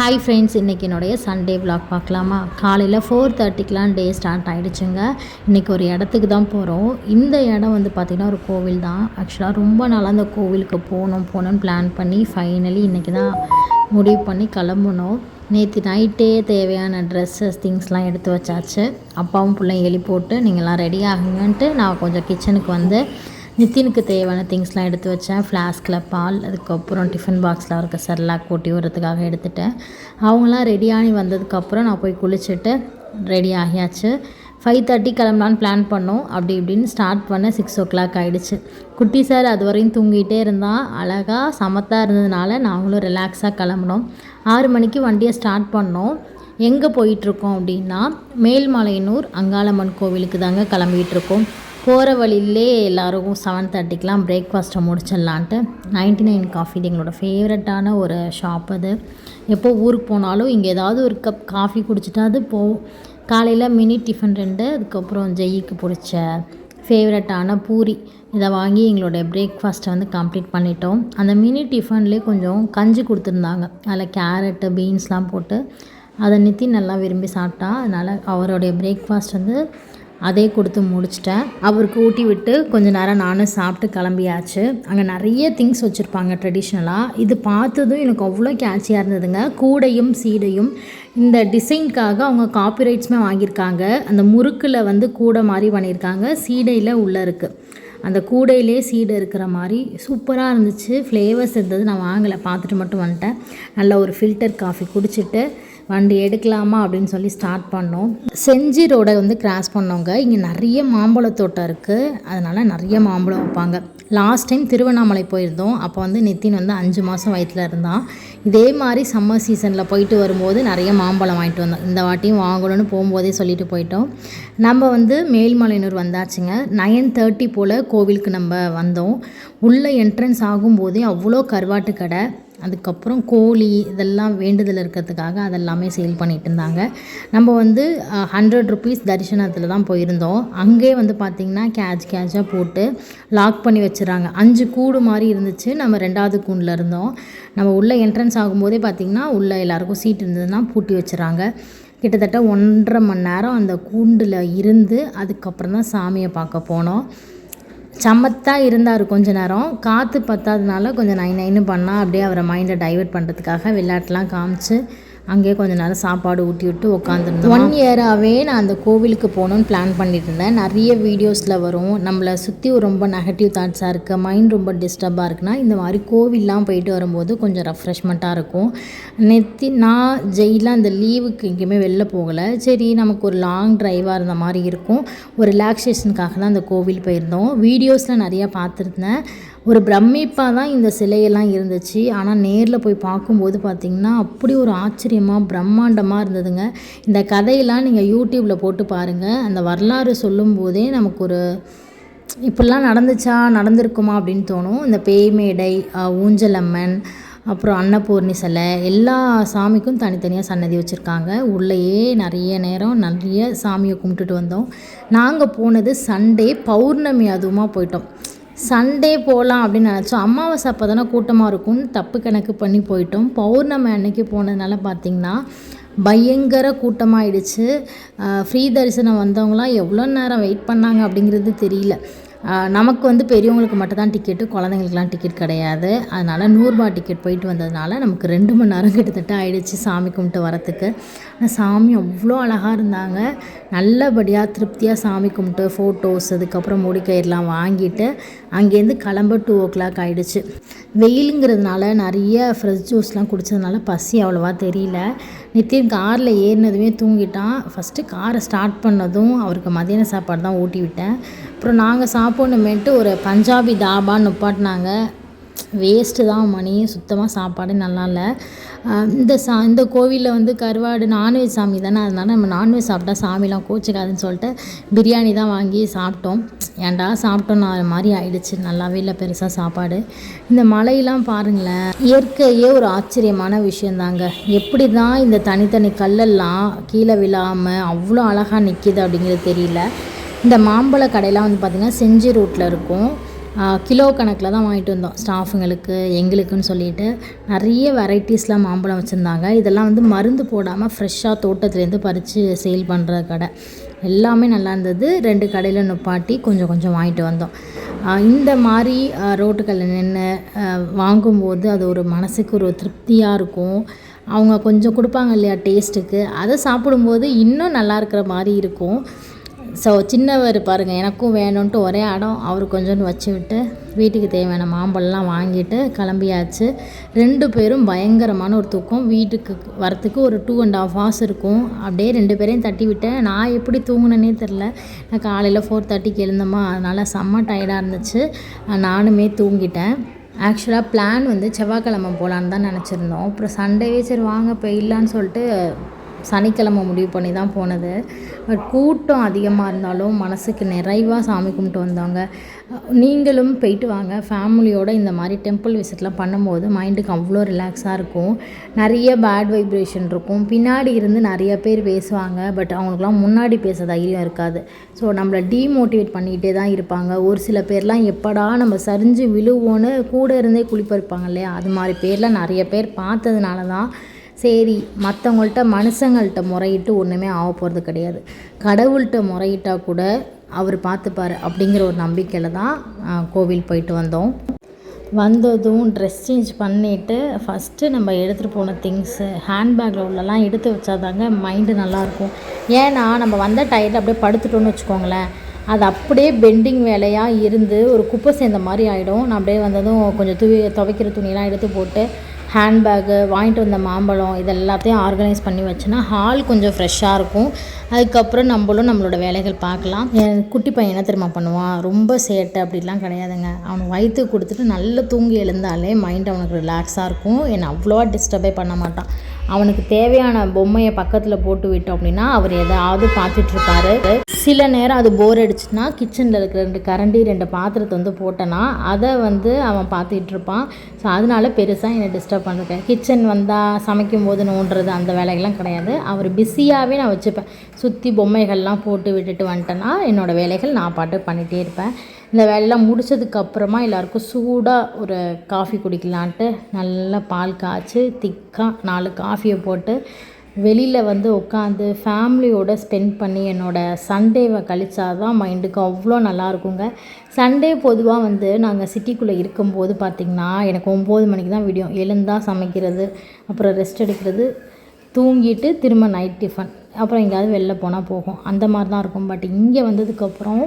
Hi friends, இன்றைக்கி என்னுடைய Sunday vlog பார்க்கலாமா? காலையில் 4:30க்கெலாம் டே ஸ்டார்ட் ஆகிடுச்சுங்க. இன்றைக்கி ஒரு இடத்துக்கு தான் போகிறோம். இந்த இடம் வந்து பார்த்திங்கன்னா ஒரு கோவில் தான். ஆக்சுவலாக ரொம்ப நாளாக அந்த கோவிலுக்கு போகணுன்னு பிளான் பண்ணி ஃபைனலி இன்றைக்கி தான் முடிவு பண்ணி கிளம்புனோம். நேற்று நைட்டே தேவையான ட்ரெஸ்ஸஸ் திங்ஸ்லாம் எடுத்து வச்சாச்சு. அப்பாவும் பிள்ளையும் எழுப்பி போட்டு நீங்கள்லாம் ரெடி ஆகுங்கன்ட்டு நான் கொஞ்சம் கிச்சனுக்கு வந்து நித்தினுக்கு தேவையான திங்ஸ்லாம் எடுத்து வச்சேன். ஃப்ளாஸ்கில் பால், அதுக்கப்புறம் டிஃபன் பாக்ஸில் இருக்க செர்லாக் போட்டி விடுறதுக்காக எடுத்துட்டேன். அவங்களாம் ரெடியாகி வந்ததுக்கப்புறம் நான் போய் குளிச்சுட்டு ரெடி ஆகியாச்சு. 5:30 கிளம்பலான்னு பிளான் பண்ணோம். அப்படி இப்படின்னு ஸ்டார்ட் பண்ண 6 o'clock ஆகிடுச்சு. குட்டி சார் அது வரையும் தூங்கிட்டே இருந்தால் அழகாக சமத்தாக இருந்ததுனால நாங்களும் ரிலாக்ஸாக கிளம்பினோம். 6 மணிக்கு வண்டியை ஸ்டார்ட் பண்ணோம். எங்கே போயிட்டுருக்கோம் அப்படின்னா மேல்மலையனூர் அங்காளம்மன் கோவிலுக்கு தாங்க கிளம்பிகிட்ருக்கோம். போகிற வழியிலே எல்லோரும் 7:30க்கெலாம் பிரேக்ஃபாஸ்ட்டை முடிச்சிடலான்ட்டு 99 காஃபி இது எங்களோட ஃபேவரட்டான ஒரு ஷாப். அது எப்போ ஊருக்கு போனாலும் இங்கே ஏதாவது ஒரு கப் காஃபி குடிச்சிட்டா அது போகும். காலையில் மினி டிஃபன் 2, அதுக்கப்புறம் ஜெய்யிக்கு பிடிச்ச ஃபேவரட்டான பூரி இதை வாங்கி எங்களுடைய பிரேக்ஃபாஸ்ட்டை வந்து கம்ப்ளீட் பண்ணிட்டோம். அந்த மினி டிஃபன்லேயே கொஞ்சம் கஞ்சி கொடுத்துருந்தாங்க. அதில் கேரட்டு பீன்ஸ்லாம் போட்டு அதை நித்தி நல்லா விரும்பி சாப்பிட்டா. அதனால் அவருடைய பிரேக்ஃபாஸ்ட் வந்து அதே கொடுத்து முடிச்சிட்டேன். அவருக்கு ஊட்டி விட்டு கொஞ்சம் நேரம் நானும் சாப்பிட்டு கிளம்பியாச்சு. அங்கே நிறைய திங்ஸ் வச்சுருப்பாங்க ட்ரெடிஷ்னலாக. இது பார்த்ததும் எனக்கு அவ்வளோ கேட்சியாக இருந்ததுங்க. கூடையும் சீடையும் இந்த டிசைனுக்காக அவங்க காப்பிரைட்ஸுமே வாங்கியிருக்காங்க. அந்த முறுக்கில் வந்து கூடை மாதிரி பண்ணியிருக்காங்க, சீடையில் உள்ளே இருக்குது. அந்த கூடையிலே சீடை இருக்கிற மாதிரி சூப்பராக இருந்துச்சு. ஃப்ளேவர்ஸ் இருந்தது. நான் வாங்கலை, பார்த்துட்டு மட்டும் வந்துட்டேன். நல்ல ஒரு ஃபில்டர் காஃபி குடிச்சிட்டு வண்டி எடுக்கலாமா அப்படின்னு சொல்லி ஸ்டார்ட் பண்ணோம். செஞ்சி ரோடை வந்து கிராஸ் பண்ணோங்க. இங்கே நிறைய மாம்பழ தோட்டம் இருக்குது, அதனால் நிறைய மாம்பழம் வைப்பாங்க. லாஸ்ட் டைம் திருவண்ணாமலை போயிருந்தோம். அப்போ வந்து நித்தின் வந்து 5 மாதம் வயிற்றில் இருந்தான். இதே மாதிரி சம்மர் சீசனில் போயிட்டு வரும்போது நிறைய மாம்பழம் வாங்கிட்டு வந்தோம். இந்த வாட்டியும் வாங்கணும்னு போகும்போதே சொல்லிட்டு போயிட்டோம். நம்ம வந்து மேல்மலையனூர் வந்தாச்சுங்க. 9:30 போல் கோவிலுக்கு நம்ம வந்தோம். உள்ளே என்ட்ரன்ஸ் ஆகும்போதே அவ்வளோ கருவாட்டு கடை, அதுக்கப்புறம் கோழி இதெல்லாம் வேண்டுதல் இருக்கிறதுக்காக அதெல்லாமே சேல் பண்ணிகிட்டு இருந்தாங்க. நம்ம வந்து 100 rupees தரிசனத்தில் தான் போயிருந்தோம். அங்கே வந்து பார்த்திங்கன்னா கேட்சாக போட்டு லாக் பண்ணி வச்சுறாங்க. 5 கூடு மாதிரி இருந்துச்சு. நம்ம 2வது கூண்டில் இருந்தோம். நம்ம உள்ளே என்ட்ரன்ஸ் ஆகும்போதே பார்த்திங்கன்னா உள்ளே எல்லாேருக்கும் சீட் இருந்ததுன்னா பூட்டி வச்சுறாங்க. கிட்டத்தட்ட 1.5 மணி நேரம் அந்த கூண்டில் இருந்து அதுக்கப்புறம் தான் சாமியை பார்க்க போனோம். சமத்தாக இருந்தார் கொஞ்ச நேரம். காற்று பத்தாதனால கொஞ்சம் நைன்னு பண்ணால் அப்படியே அவரை மைண்டை டைவெர்ட் பண்ணுறதுக்காக விளையாட்டுலாம் காமிச்சு அங்கேயே கொஞ்சம் நேரம் சாப்பாடு ஊட்டி விட்டு உட்காந்துருந்தோம். 1 இயராகவே நான் அந்த கோவிலுக்கு போகணுன்னு பிளான் பண்ணிட்டு இருந்தேன். நிறைய வீடியோஸில் வரும், நம்மளை சுற்றி ரொம்ப நெகட்டிவ் தாட்ஸாக இருக்குது, மைண்ட் ரொம்ப டிஸ்டர்பாக இருக்குன்னா இந்த மாதிரி கோவில்லாம் போயிட்டு வரும்போது கொஞ்சம் ரெஃப்ரெஷ்மெண்ட்டாக இருக்கும். நான் ஜெயிலாம் இந்த லீவுக்கு எங்கேயுமே வெளில போகலை. சரி, நமக்கு ஒரு லாங் ட்ரைவாக இருந்த மாதிரி இருக்கும், ஒரு ரிலாக்ஸேஷனுக்காக தான் அந்த கோவில் போயிருந்தோம். வீடியோஸில் நிறையா பார்த்துருந்தேன். ஒரு பிரமிப்பாக தான் இந்த சிலையெல்லாம் இருந்துச்சு. ஆனால் நேரில் போய் பார்க்கும்போது பார்த்திங்கன்னா அப்படி ஒரு ஆச்சரியமாக பிரம்மாண்டமாக இருந்ததுங்க. இந்த கதையெல்லாம் நீங்கள் யூடியூப்பில் போட்டு பாருங்கள். அந்த வரலாறு சொல்லும்போதே நமக்கு ஒரு இப்படிலாம் நடந்திருக்குமா அப்படின்னு தோணும். இந்த பேய்மேடை, ஊஞ்சலம்மன், அப்புறம் அன்னபூர்ணி சிலை, எல்லா சாமிக்கும் தனித்தனியாக சன்னதி வச்சுருக்காங்க. உள்ளேயே நிறைய நேரம் நிறைய சாமியை கும்பிட்டுட்டு வந்தோம். நாங்கள் போனது சண்டே, பௌர்ணமி அதுவுமா போயிட்டோம். சண்டே போகலாம் அப்படின்னு நினச்சோம். அமாவாசை அப்போ தானே கூட்டமாக இருக்கும்னு தப்பு கணக்கு பண்ணி போயிட்டோம். பௌர்ணமி அன்னைக்கு போனதுனால பார்த்திங்கன்னா பயங்கர கூட்டமாகிடுச்சு. ஃப்ரீ தரிசனம் வந்தவங்களாம் எவ்வளோ நேரம் வெயிட் பண்ணாங்க அப்படிங்கிறது தெரியல. நமக்கு வந்து பெரியவங்களுக்கு மட்டும்தான் டிக்கெட்டு, குழந்தைங்களுக்குலாம் டிக்கெட் கிடையாது. அதனால் 100 ரூபா டிக்கெட் போயிட்டு வந்ததுனால நமக்கு 2 மணி நேரம் கிட்டத்தட்ட ஆகிடுச்சு சாமி கும்பிட்டு வரத்துக்கு. ஆனால் சாமி அவ்வளோ அழகாக இருந்தாங்க. நல்லபடியாக திருப்தியாக சாமி கும்பிட்டு ஃபோட்டோஸ், அதுக்கப்புறம் முடிக்கயிறுலாம் வாங்கிட்டு அங்கேருந்து கிளம்ப 2 o'clock ஆகிடுச்சு. வெயிலுங்கிறதுனால நிறைய ஃப்ரெஷ் ஜூஸ்லாம் குடித்ததுனால பசி அவ்வளோவா தெரியல. நித்தின் காரில் ஏறினதுமே தூங்கிட்டான். ஃபஸ்ட்டு காரை ஸ்டார்ட் பண்ணதும் அவருக்கு மதியான சாப்பாடு தான் ஊட்டி விட்டேன். அப்புறம் நாங்கள் சாப்பிட்ணுமேட்டு ஒரு பஞ்சாபி தாபான்னு நிப்பாட்டினாங்க. வேஸ்ட்டு தான் மணி, சுத்தமாக சாப்பாடு நல்லா இல்லை. இந்த கோவிலில் வந்து கருவாடு நான்வெஜ் சாமி தானே, அதனால் நம்ம நான்வெஜ் சாப்பிட்டா சாமிலாம் கோச்சிக்காதுன்னு சொல்லிட்டு பிரியாணி தான் வாங்கி சாப்பிட்டோம். ஏன்டா சாப்பிட்டோம் நான் மாதிரி ஆயிடுச்சு. நல்லாவே இல்லை பெருசாக சாப்பாடு. இந்த மலையெல்லாம் பாருங்களேன், இயற்கையே ஒரு ஆச்சரியமான விஷயந்தாங்க. எப்படி தான் இந்த தனித்தனி கல்லெல்லாம் கீழே விழாமல் அவ்வளோ அழகாக நிற்கிது அப்படிங்கிறது தெரியல. இந்த மாம்பழ கடையெல்லாம் வந்து பார்த்திங்கன்னா செஞ்சி ரோட்டில் இருக்கும். கிலோ கணக்கில் தான் வாங்கிட்டு வந்தோம் ஸ்டாஃபுங்களுக்கு எங்களுக்குன்னு சொல்லிட்டு. நிறைய வெரைட்டிஸ்லாம் மாம்பழம் வச்சுருந்தாங்க. இதெல்லாம் வந்து மருந்து போடாமல் ஃப்ரெஷ்ஷாக தோட்டத்துலேருந்து பறித்து சேல் பண்ணுற கடை. எல்லாமே நல்லா இருந்தது. 2 கடையில் நிப்பாட்டி கொஞ்சம் கொஞ்சம் வாங்கிட்டு வந்தோம். இந்த மாதிரி ரோட்டுகளில் நின்று வாங்கும்போது அது ஒரு மனசுக்கு ஒரு திருப்தியாக இருக்கும். அவங்க கொஞ்சம் கொடுப்பாங்க இல்லையா டேஸ்ட்டுக்கு, அதை சாப்பிடும்போது இன்னும் நல்லா இருக்கிற மாதிரி இருக்கும். ஸோ சின்னவர் பாருங்கள், எனக்கும் வேணும்ன்ட்டு ஒரே அடம். அவர் கொஞ்சோண்டு வச்சு விட்டு வீட்டுக்கு தேவையான மாம்பழம்லாம் வாங்கிட்டு கிளம்பியாச்சு. 2 பேரும் பயங்கரமான ஒரு தூக்கம். வீட்டுக்கு வரத்துக்கு ஒரு 2.5 hours இருக்கும். அப்படியே 2 பேரையும் தட்டி விட்டேன். நான் எப்படி தூங்கினேனே தெரில. நான் காலையில் 4:30க்கு எழுந்தோமா, அதனால் செம்ம டயர்டாக இருந்துச்சு. நானுமே தூங்கிட்டேன். ஆக்சுவலாக பிளான் வந்து செவ்வாய்க்கிழமை போகலான்னு தான் நினச்சிருந்தோம். அப்புறம் சண்டேவே சரி வாங்க போயிடலான்னு சொல்லிட்டு சனிக்கிழமை முடிவு பண்ணி தான் போனது. பட் கூட்டம் அதிகமாக இருந்தாலும் மனசுக்கு நிறைவாக சாமி கும்பிட்டு வந்தவங்க. நீங்களும் போயிட்டு வாங்க ஃபேமிலியோடு. இந்த மாதிரி டெம்பிள் விசிட்லாம் பண்ணும்போது மைண்டுக்கு அவ்வளோ ரிலாக்ஸாக இருக்கும். நிறைய பேட் வைப்ரேஷன் இருக்கும். பின்னாடி இருந்து நிறைய பேர் பேசுவாங்க, பட் அவங்களுக்குலாம் முன்னாடி பேச தைரியம் இருக்காது. ஸோ நம்மளை டீமோட்டிவேட் பண்ணிகிட்டே தான் இருப்பாங்க. ஒரு சில பேர்லாம் எப்படா நம்ம சரிஞ்சு விழுவோன்னு கூட இருந்தே குளிப்பறிப்பாங்க இல்லையா, அது மாதிரி பேர்லாம் நிறைய பேர் பார்த்ததுனால தான் சரி மற்றவங்கள்ட்ட மனுஷங்கள்கிட்ட முறையிட்டு ஒன்றுமே ஆக போகிறது கிடையாது. கடவுள்கிட்ட முறையிட்டால் கூட அவர் பார்த்துப்பார் அப்படிங்கிற ஒரு நம்பிக்கையில் தான் கோவில் போயிட்டு வந்தோம். வந்ததும் ட்ரெஸ் சேஞ்ச் பண்ணிவிட்டு ஃபஸ்ட்டு நம்ம எடுத்துகிட்டு போன திங்ஸு ஹேண்ட்பேக்கில் உள்ளலாம் எடுத்து வச்சாதாங்க மைண்டு நல்லாயிருக்கும். ஏன்னா நம்ம வந்த டயர்டில் அப்படியே படுத்துட்டோன்னு வச்சுக்கோங்களேன், அது அப்படியே பெண்டிங் வேலையாக இருந்து ஒரு குப்பை சேர்ந்த மாதிரி ஆகிடும். நான் அப்படியே வந்ததும் கொஞ்சம் துவைக்கிற துணியெல்லாம் எடுத்து போட்டு ஹேண்ட்பேக்கு வாங்கிட்டு வந்த மாம்பழம் இது எல்லாத்தையும் ஆர்கனைஸ் பண்ணி வச்சேன்னா ஹால் கொஞ்சம் ஃப்ரெஷ்ஷாக இருக்கும். அதுக்கப்புறம் நம்மளோட வேலைகள் பார்க்கலாம். என் குட்டி பையன் என்ன தெரியுமா பண்ணுவான், ரொம்ப சேட்டை அப்படிலாம் கிடையாதுங்க. அவனுக்கு வயிற்றுக்கு கொடுத்துட்டு நல்லா தூங்கி எழுந்தாலே மைண்ட் அவனுக்கு ரிலாக்ஸாக இருக்கும். என்னை அவ்வளோவா டிஸ்டர்பே பண்ண மாட்டான். அவனுக்கு தேவையான பொம்மையை பக்கத்தில் போட்டு விட்டோம் அப்படின்னா அவர் எதாவது பார்த்துட்ருப்பாரு. சில நேரம் அது போர் அடிச்சுன்னா கிச்சனில் இருக்கிற 2 கரண்டி 2 பாத்திரத்தை வந்து போட்டேன்னா அதை வந்து அவன் பார்த்துட்ருப்பான். ஸோ அதனால பெருசாக என்னை டிஸ்டர்ப் பண்ணிருக்கேன். கிச்சன் வந்தால் சமைக்கும் போது நோண்டுறது அந்த வேலைகள்லாம் கிடையாது. அவர் பிஸியாகவே நான் வச்சுப்பேன். சுற்றி பொம்மைகள்லாம் போட்டு விட்டுட்டு வந்துட்டேன்னா என்னோடய வேலைகள் நான் பாட்டு பண்ணிகிட்டே இருப்பேன். இந்த வேலையெல்லாம் முடித்ததுக்கப்புறமா எல்லாேருக்கும் சூடாக ஒரு காஃபி குடிக்கலான்ட்டு நல்லா பால் காய்ச்சி திக்காக 4 காஃபியை போட்டு வெளியில் வந்து உட்காந்து ஃபேமிலியோடு ஸ்பெண்ட் பண்ணி என்னோடய சண்டேவை கழிச்சா தான் மைண்டுக்கு அவ்வளோ நல்லாயிருக்குங்க. சண்டே பொதுவாக வந்து நாங்கள் சிட்டிக்குள்ளே இருக்கும்போது பார்த்திங்கன்னா எனக்கு 9 மணிக்கு தான் விடியும். எழுந்தால் சமைக்கிறது, அப்புறம் ரெஸ்ட் எடுக்கிறது, தூங்கிட்டு திரும்ப நைட் டிஃபன், அப்புறம் எங்கேயாவது வெளில போனால் போகும், அந்த மாதிரி தான் இருக்கும். பட் இங்கே வந்ததுக்கப்புறம்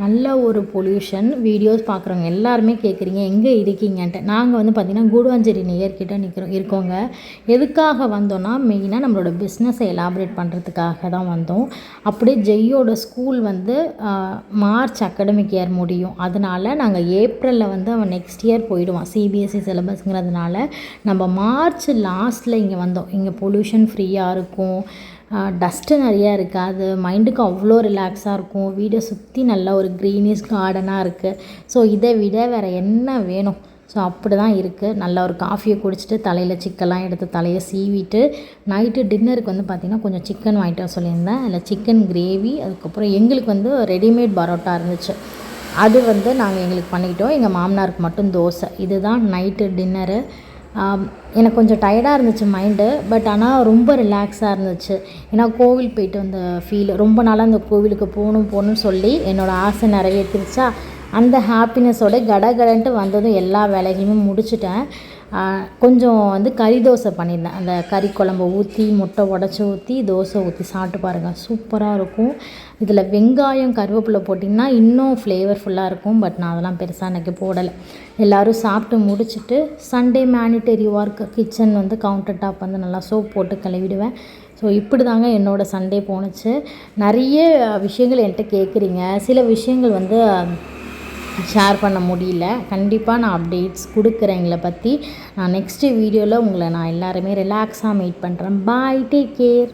நல்ல ஒரு பொல்யூஷன். வீடியோஸ் பார்க்குறவங்க எல்லாருமே கேட்குறீங்க எங்கே இருக்கீங்கன்ட்டு. நாங்கள் வந்து பார்த்திங்கன்னா கூடுவாஞ்சேரி நியர்கிட்ட இருக்கோங்க. எதுக்காக வந்தோன்னா மெயினாக நம்மளோட பிஸ்னஸை எலாபரேட் பண்ணுறதுக்காக தான் வந்தோம். அப்படியே ஜெய்யோட ஸ்கூல் வந்து மார்ச் அகாடமிக் இயர் முடியும். அதனால் நாங்கள் ஏப்ரலில் வந்து அவன் நெக்ஸ்ட் இயர் போயிடுவான். சிபிஎஸ்சி சிலபஸ்ங்கிறதுனால நம்ம மார்ச் லாஸ்ட்டில் இங்கே வந்தோம். இங்கே பொல்யூஷன் ஃப்ரீயாக இருக்கும், டஸ்ட்டு நிறையா இருக்காது, மைண்டுக்கு அவ்வளோ ரிலாக்ஸாக இருக்கும். வீடை சுற்றி நல்லா ஒரு க்ரீனிஷ் கார்டனாக இருக்குது. ஸோ இதை விட வேறு என்ன வேணும்? ஸோ அப்படி தான் இருக்குது. நல்லா ஒரு காஃபியை குடிச்சிட்டு தலையில் சிக்கெல்லாம் எடுத்து தலையை சீவிட்டு நைட்டு டின்னருக்கு வந்து பார்த்திங்கன்னா கொஞ்சம் சிக்கன் வாங்கிட்டு வர சொல்லியிருந்தேன். அதில் சிக்கன் கிரேவி, அதுக்கப்புறம் எங்களுக்கு வந்து ரெடிமேட் பரோட்டா இருந்துச்சு, அது வந்து நாங்கள் எங்களுக்கு பண்ணிக்கிட்டோம். எங்கள் மாமனாருக்கு மட்டும் தோசை. இதுதான் நைட்டு டின்னரு. எனக்கு கொஞ்சம் டயர்டாக இருந்துச்சு மைண்டு, பட் ஆனால் ரொம்ப ரிலாக்ஸாக இருந்துச்சு. ஏன்னா கோவில் போயிட்டு வந்த ஃபீல், ரொம்ப நாளாக அந்த கோவிலுக்கு போகணும்னு சொல்லி என்னோடய ஆசை நிறைவேற்றிருச்சா, அந்த ஹாப்பினஸோட கடன்ட்டு வந்ததும் எல்லா வேலைகளுமே முடிச்சுட்டேன். கொஞ்சம் வந்து கறி தோசை பண்ணியிருந்தேன். அந்த கறி குழம்பை ஊற்றி முட்டை உடச்சி ஊற்றி தோசை ஊற்றி சாப்பிட்டு பாருங்கள், சூப்பராக இருக்கும். இதில் வெங்காயம் கருவேப்பிலை போட்டிங்கன்னா இன்னும் ஃப்ளேவர்ஃபுல்லாக இருக்கும். பட் நான் அதெல்லாம் பெருசாக எனக்கு போடலை. எல்லோரும் சாப்பிட்டு முடிச்சுட்டு சண்டே மேனிட்டரி ஒர்க், கிச்சன் வந்து கவுண்டர் டாப் வந்து நல்லா சோப் போட்டு கழுவிடுவேன். ஸோ இப்படி தாங்க என்னோடய சண்டே போணுச்சு. நிறைய விஷயங்கள் என்கிட்ட கேட்குறீங்க, சில விஷயங்கள் வந்து ஷேர் பண்ண முடியல. கண்டிப்பாக நான் அப்டேட்ஸ் கொடுக்குறேன் எங்களை பற்றி. நான் நெக்ஸ்ட்டு வீடியோவில் உங்களை நான் எல்லாருமே ரிலாக்ஸாக மீட் பண்ணுறேன். பாய், டேக் கேர்.